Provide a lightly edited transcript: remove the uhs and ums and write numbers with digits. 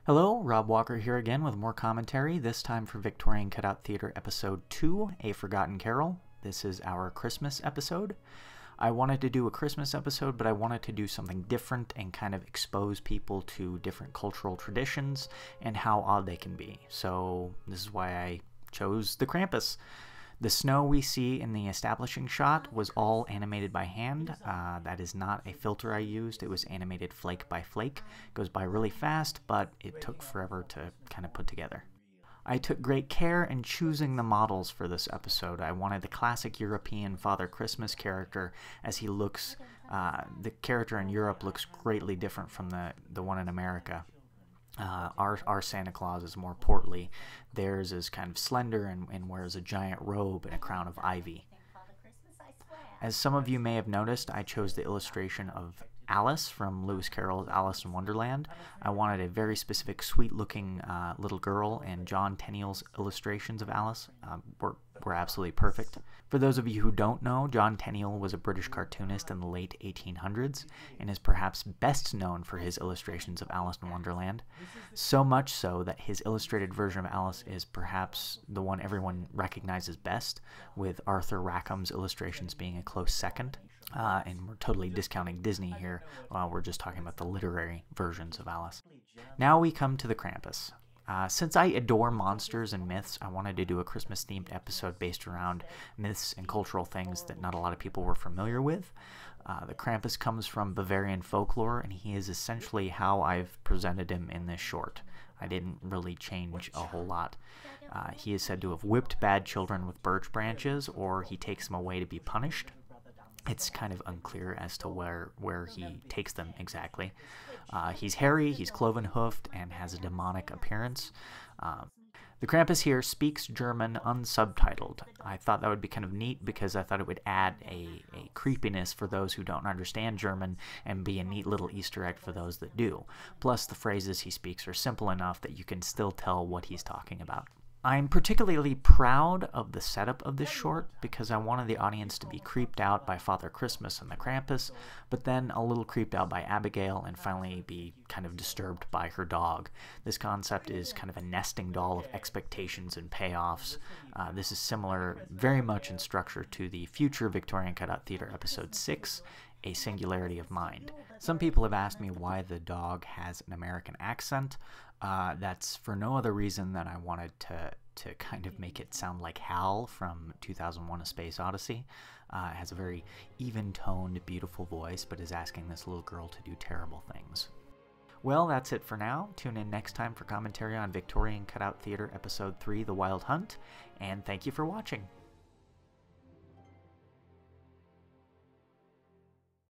Hello, Rob Walker here again with more commentary, this time for Victorian Cutout Theater Episode 2, A Forgotten Carol. This is our Christmas episode. I wanted to do a Christmas episode, but I wanted to do something different and kind of expose people to different cultural traditions and how odd they can be. So this is why I chose the Krampus. The snow we see in the establishing shot was all animated by hand. That is not a filter I used. It was animated flake by flake. It goes by really fast, but it took forever to kind of put together. I took great care in choosing the models for this episode. I wanted the classic European Father Christmas character, as he looks, the character in Europe looks greatly different from the one in America. Our Santa Claus is more portly. Theirs is kind of slender and wears a giant robe and a crown of ivy. As some of you may have noticed, I chose the illustration of Alice from Lewis Carroll's Alice in Wonderland. I wanted a very specific, sweet-looking little girl, and John Tenniel's illustrations of Alice were absolutely perfect. For those of you who don't know, John Tenniel was a British cartoonist in the late 1800s and is perhaps best known for his illustrations of Alice in Wonderland. So much so that his illustrated version of Alice is perhaps the one everyone recognizes best, with Arthur Rackham's illustrations being a close second. And we're totally discounting Disney here. We're just talking about the literary versions of Alice. Now we come to the Krampus. Since I adore monsters and myths, I wanted to do a Christmas-themed episode based around myths and cultural things that not a lot of people were familiar with. The Krampus comes from Bavarian folklore, and he is essentially how I've presented him in this short. I didn't really change a whole lot. He is said to have whipped bad children with birch branches, or he takes them away to be punished. It's kind of unclear as to where he takes them exactly. He's hairy, he's cloven-hoofed, and has a demonic appearance. The Krampus here speaks German unsubtitled. I thought that would be kind of neat because I thought it would add a creepiness for those who don't understand German and be a neat little Easter egg for those that do. Plus, the phrases he speaks are simple enough that you can still tell what he's talking about. I'm particularly proud of the setup of this short because I wanted the audience to be creeped out by Father Christmas and the Krampus, but then a little creeped out by Abigail and finally be kind of disturbed by her dog. This concept is kind of a nesting doll of expectations and payoffs. This is similar very much in structure to the future Victorian Cutout Theater Episode 6, A Singularity of Mind. Some people have asked me why the dog has an American accent. That's for no other reason than I wanted to kind of make it sound like Hal from 2001: A Space Odyssey. It has a very even-toned, beautiful voice, but is asking this little girl to do terrible things. Well, that's it for now. Tune in next time for commentary on Victorian Cutout Theater Episode 3, The Wild Hunt, and thank you for watching.